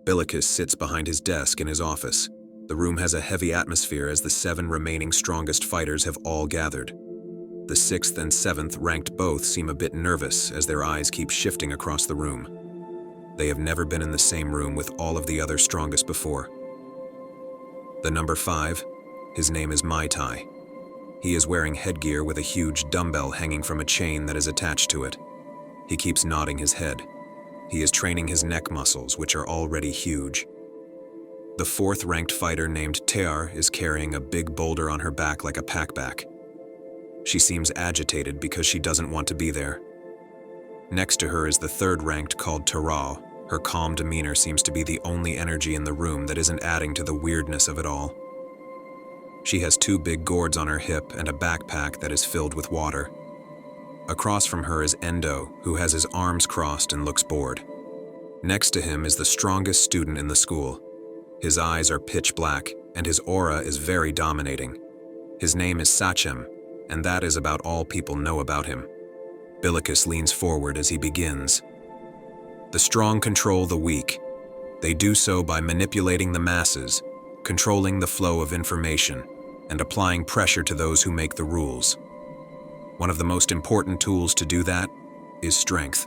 Bilicus sits behind his desk in his office. The room has a heavy atmosphere as the 7 remaining strongest fighters have all gathered. The 6th and 7th ranked both seem a bit nervous as their eyes keep shifting across the room. They have never been in the same room with all of the other strongest before. The number 5, his name is Mai Tai. He is wearing headgear with a huge dumbbell hanging from a chain that is attached to it. He keeps nodding his head. He is training his neck muscles, which are already huge. The 4th ranked fighter named Tear is carrying a big boulder on her back like a packback. She seems agitated because she doesn't want to be there. Next to her is the 3rd ranked called Tarao. Her calm demeanor seems to be the only energy in the room that isn't adding to the weirdness of it all. She has 2 big gourds on her hip and a backpack that is filled with water. Across from her is Endo, who has his arms crossed and looks bored. Next to him is the strongest student in the school. His eyes are pitch black, and his aura is very dominating. His name is Sachem, and that is about all people know about him. Bilicus leans forward as he begins. The strong control the weak. They do so by manipulating the masses, controlling the flow of information, and applying pressure to those who make the rules. One of the most important tools to do that is strength.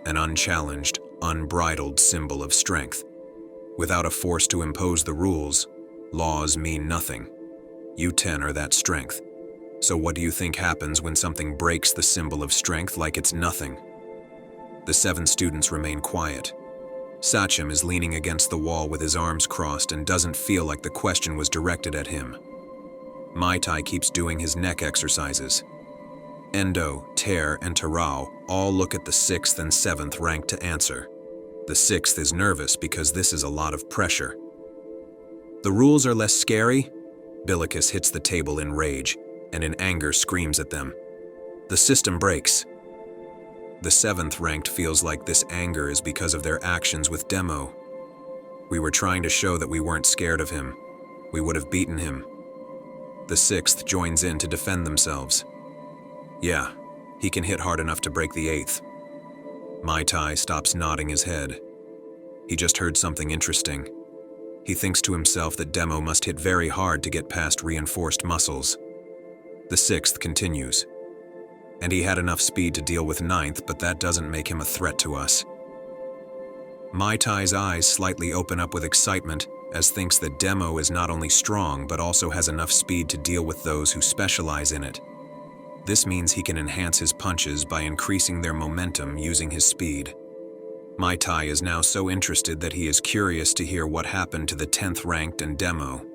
An unchallenged, unbridled symbol of strength. Without a force to impose the rules, laws mean nothing. You 10 are that strength. So what do you think happens when something breaks the symbol of strength like it's nothing? The 7 students remain quiet. Sachem is leaning against the wall with his arms crossed and doesn't feel like the question was directed at him. Mai Tai keeps doing his neck exercises. Endo, Tear, and Tarao all look at the 6th and 7th ranked to answer. The 6th is nervous because this is a lot of pressure. The rules are less scary? Bilicus hits the table in rage, and in anger screams at them. The system breaks. The 7th ranked feels like this anger is because of their actions with Demo. We were trying to show that we weren't scared of him. We would have beaten him. The 6th joins in to defend themselves. Yeah, he can hit hard enough to break the 8th. Mai Tai stops nodding his head. He just heard something interesting. He thinks to himself that Demo must hit very hard to get past reinforced muscles. The 6th continues. And he had enough speed to deal with 9th, but that doesn't make him a threat to us. Mai Tai's eyes slightly open up with excitement, as thinks that Demo is not only strong, but also has enough speed to deal with those who specialize in it. This means he can enhance his punches by increasing their momentum using his speed. Mai Tai is now so interested that he is curious to hear what happened to the 10th ranked and Demo.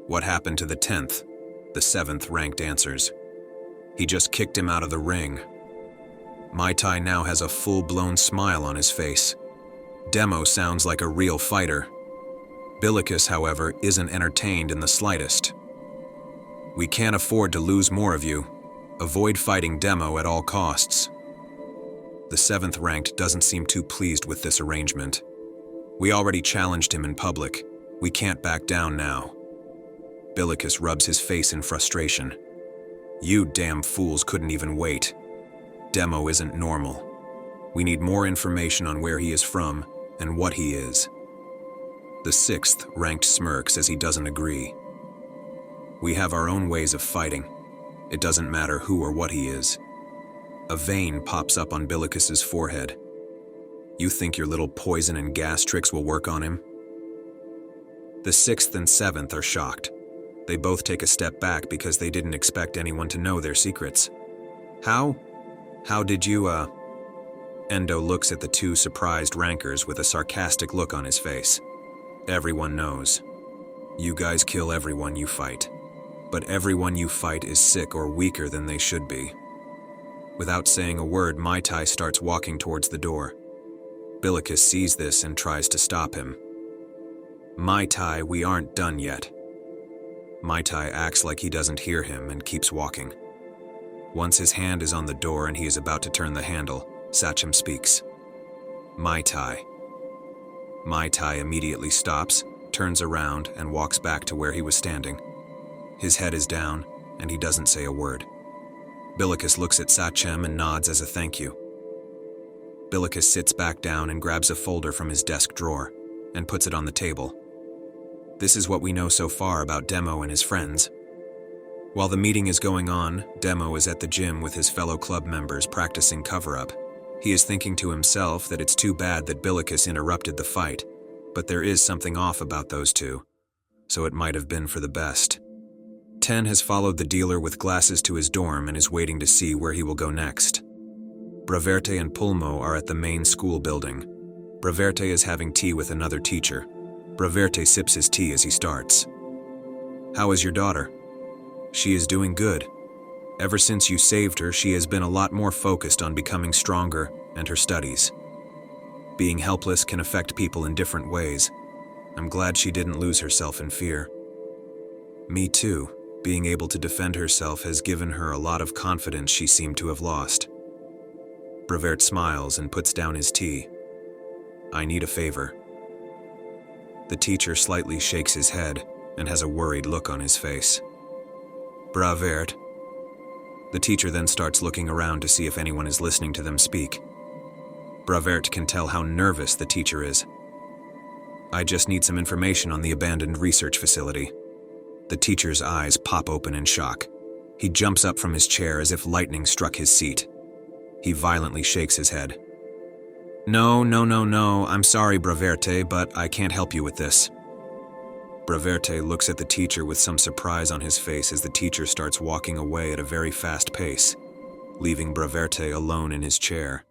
What happened to the 10th? The 7th ranked answers. He just kicked him out of the ring. Mai Tai now has a full-blown smile on his face. Demo sounds like a real fighter. Bilicus, however, isn't entertained in the slightest. We can't afford to lose more of you. Avoid fighting Demo at all costs. The 7th ranked doesn't seem too pleased with this arrangement. We already challenged him in public. We can't back down now. Bilicus rubs his face in frustration. You damn fools couldn't even wait. Demo isn't normal. We need more information on where he is from and what he is. The 6th ranked smirks as he doesn't agree. We have our own ways of fighting. It doesn't matter who or what he is. A vein pops up on Bilicus's forehead. You think your little poison and gas tricks will work on him? The 6th and 7th are shocked. They both take a step back because they didn't expect anyone to know their secrets. How? How did you, Endo looks at the 2 surprised rankers with a sarcastic look on his face. Everyone knows. You guys kill everyone you fight. But everyone you fight is sick or weaker than they should be. Without saying a word, Mai Tai starts walking towards the door. Bilicus sees this and tries to stop him. Mai Tai, we aren't done yet. Mai Tai acts like he doesn't hear him and keeps walking. Once his hand is on the door and he is about to turn the handle, Sachem speaks. Mai Tai. Mai Tai immediately stops, turns around, and walks back to where he was standing. His head is down, and he doesn't say a word. Bilicus looks at Sachem and nods as a thank you. Bilicus sits back down and grabs a folder from his desk drawer. and puts it on the table. This is what we know so far about Demo and his friends. While the meeting is going on, Demo is at the gym with his fellow club members practicing cover-up. He is thinking to himself that it's too bad that Billicus interrupted the fight, but there is something off about those two, so it might have been for the best. 10 has followed the dealer with glasses to his dorm and is waiting to see where he will go next. Braverte and Pulmo are at the main school building. Braverte is having tea with another teacher. Braverte sips his tea as he starts. "How is your daughter?" "She is doing good. Ever since you saved her, she has been a lot more focused on becoming stronger and her studies. Being helpless can affect people in different ways. I'm glad she didn't lose herself in fear." "Me too. Being able to defend herself has given her a lot of confidence she seemed to have lost." Bravert smiles and puts down his tea. "I need a favor." The teacher slightly shakes his head and has a worried look on his face. "Bravert." The teacher then starts looking around to see if anyone is listening to them speak. Bravert can tell how nervous the teacher is. "I just need some information on the abandoned research facility." The teacher's eyes pop open in shock. He jumps up from his chair as if lightning struck his seat. He violently shakes his head. No, I'm sorry, Braverte, but I can't help you with this." Braverte looks at the teacher with some surprise on his face as the teacher starts walking away at a very fast pace, leaving Braverte alone in his chair.